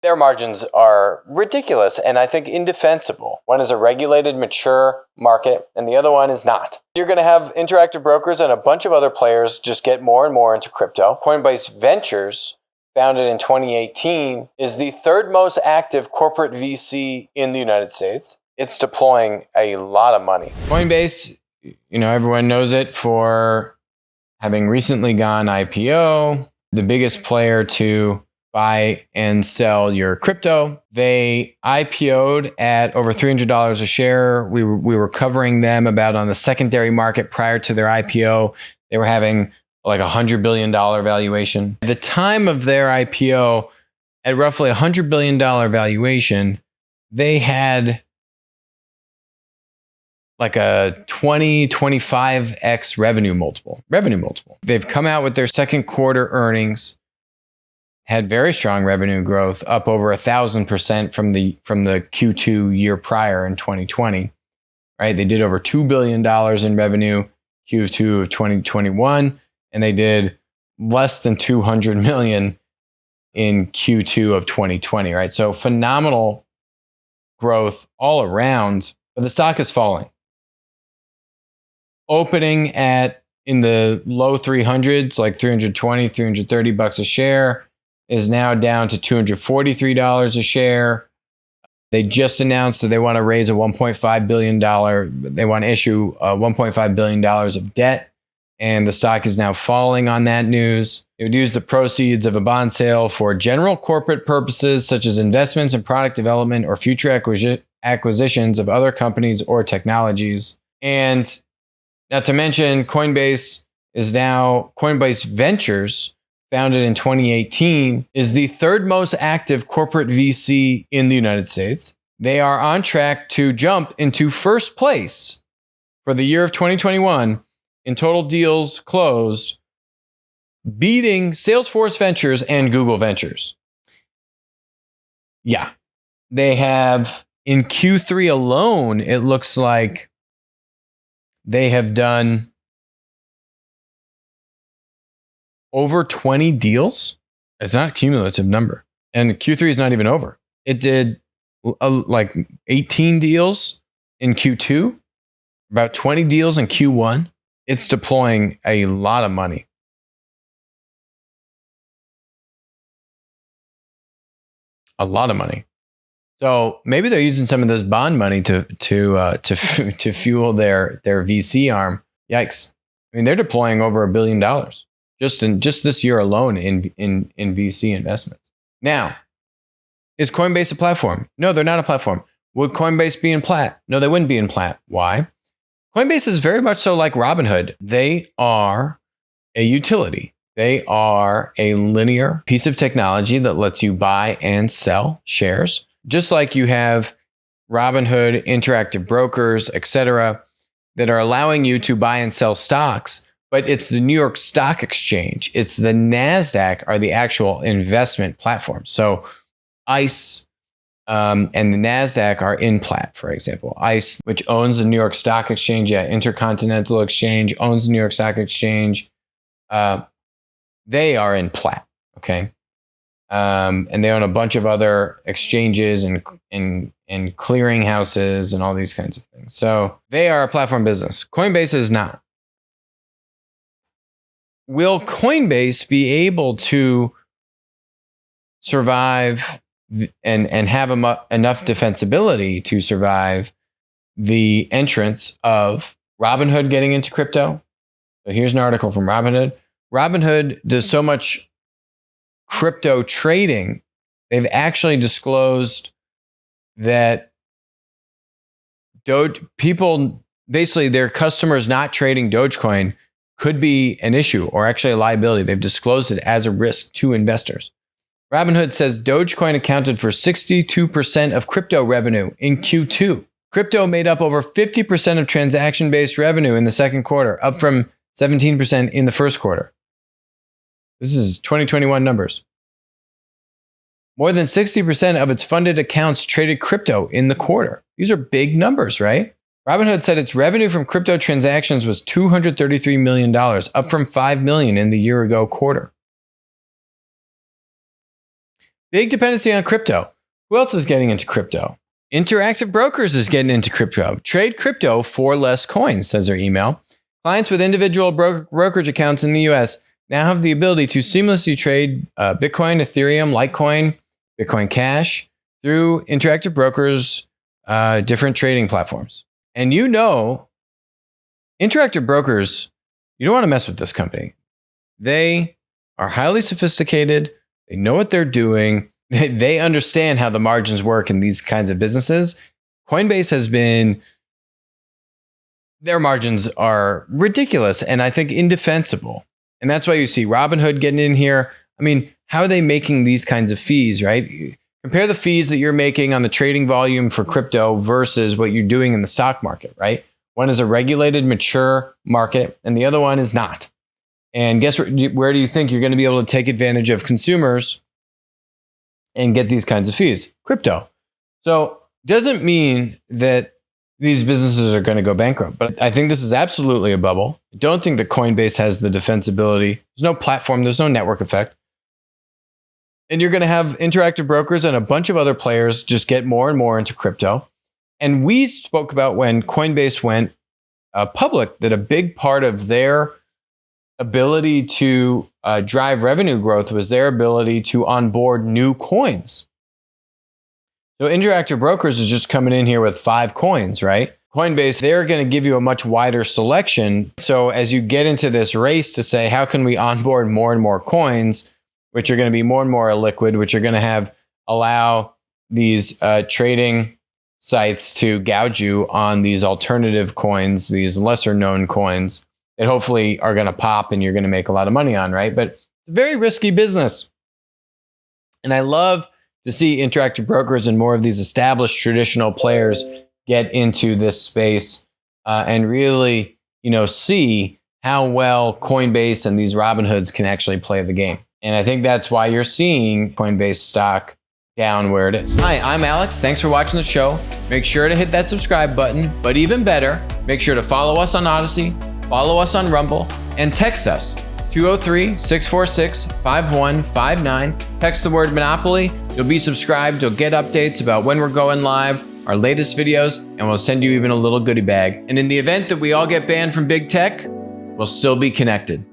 Their margins are ridiculous and I think indefensible. One is a regulated, mature market, and the other one is not. You're going to have Interactive Brokers and a bunch of other players just get more and more into crypto. Coinbase Ventures, founded in 2018, is the third most active corporate VC in the United States. It's deploying a lot of money. Coinbase, everyone knows it for having recently gone IPO, the biggest player to buy and sell your crypto. They IPO'd at over $300 a share. We were covering them about on the secondary market prior to their IPO. They were having like $100 billion valuation. At the time of their IPO, at roughly $100 billion valuation, they had like a 25x revenue multiple. They've come out with their second quarter earnings, had very strong revenue growth, up over 1,000% from the Q2 year prior in 2020. Right? They did over $2 billion in revenue Q2 of 2021, and they did less than $200 million in Q2 of 2020. Right? So phenomenal growth all around, but the stock is falling. Opening in the low 300s, like 320, 330 bucks a share, is now down to $243 a share. They just announced that they want to raise a $1.5 billion. They want to issue $1.5 billion of debt, and the stock is now falling on that news. It would use the proceeds of a bond sale for general corporate purposes, such as investments in product development or future acquisitions of other companies or technologies. And not to mention, Coinbase Ventures, founded in 2018, is the third most active corporate VC in the United States. They are on track to jump into first place for the year of 2021 in total deals closed, beating Salesforce Ventures and Google Ventures. Yeah, they have in Q3 alone, it looks like they have done over 20 deals. It's not a cumulative number. And Q3 is not even over. It did like 18 deals in Q2, about 20 deals in Q1. It's deploying a lot of money. A lot of money. So maybe they're using some of this bond money to fuel their VC arm. Yikes! I mean, they're deploying over $1 billion just this year alone in VC investments. Now, is Coinbase a platform? No, they're not a platform. Would Coinbase be in Plat? No, they wouldn't be in Plat. Why? Coinbase is very much so like Robinhood. They are a utility. They are a linear piece of technology that lets you buy and sell shares. Just like you have Robinhood, Interactive Brokers, etc., that are allowing you to buy and sell stocks, but it's the New York Stock Exchange. It's the NASDAQ are the actual investment platforms. So ICE and the NASDAQ are in Plat, for example. ICE, which owns the New York Stock Exchange, Intercontinental Exchange owns the New York Stock Exchange. They are in Plat, okay? And they own a bunch of other exchanges and clearing houses and all these kinds of things. So they are a platform business. Coinbase is not. Will Coinbase be able to survive and have enough defensibility to survive the entrance of Robinhood getting into crypto? So here's an article from Robinhood. Robinhood does so much crypto trading, they've actually disclosed that people, basically their customers not trading Dogecoin could be an issue or actually a liability. They've disclosed it as a risk to investors. Robinhood says Dogecoin accounted for 62% of crypto revenue in Q2. Crypto made up over 50% of transaction-based revenue in the second quarter, up from 17% in the first quarter. This is 2021 numbers. More than 60% of its funded accounts traded crypto in the quarter. These are big numbers, right? Robinhood said its revenue from crypto transactions was $233 million, up from $5 million in the year ago quarter. Big dependency on crypto. Who else is getting into crypto? Interactive Brokers is getting into crypto. Trade crypto for less coins, says their email. Clients with individual brokerage accounts in the US now have the ability to seamlessly trade Bitcoin, Ethereum, Litecoin, Bitcoin Cash through Interactive Brokers' different trading platforms. And you know, Interactive Brokers, you don't want to mess with this company. They are highly sophisticated. They know what they're doing. They understand how the margins work in these kinds of businesses. Coinbase has been, their margins are ridiculous and I think indefensible. And that's why you see Robinhood getting in here. I mean, how are they making these kinds of fees, right? Compare the fees that you're making on the trading volume for crypto versus what you're doing in the stock market, right? One is a regulated, mature market, and the other one is not. And guess where do you think you're going to be able to take advantage of consumers and get these kinds of fees? Crypto. So doesn't mean that these businesses are going to go bankrupt, but I think this is absolutely a bubble. I don't think that Coinbase has the defensibility. There's no platform. There's no network effect. And you're going to have Interactive Brokers and a bunch of other players just get more and more into crypto. And we spoke about when Coinbase went public that a big part of their ability to drive revenue growth was their ability to onboard new coins. So Interactive Brokers is just coming in here with 5 coins, right? Coinbase, they're going to give you a much wider selection. So as you get into this race to say, how can we onboard more and more coins, which are going to be more and more illiquid, which are going to allow these trading sites to gouge you on these alternative coins, these lesser known coins that hopefully are going to pop and you're going to make a lot of money on, right? But it's a very risky business. And I love to see Interactive Brokers and more of these established traditional players get into this space and really, see how well Coinbase and these Robinhoods can actually play the game. And I think that's why you're seeing Coinbase stock down where it is. Hi, I'm Alex. Thanks for watching the show. Make sure to hit that subscribe button, but even better, make sure to follow us on Odyssey, follow us on Rumble, and text us 203-646-5159. Text the word Monopoly. You'll be subscribed. You'll get updates about when we're going live, our latest videos, and we'll send you even a little goodie bag. And in the event that we all get banned from big tech, we'll still be connected.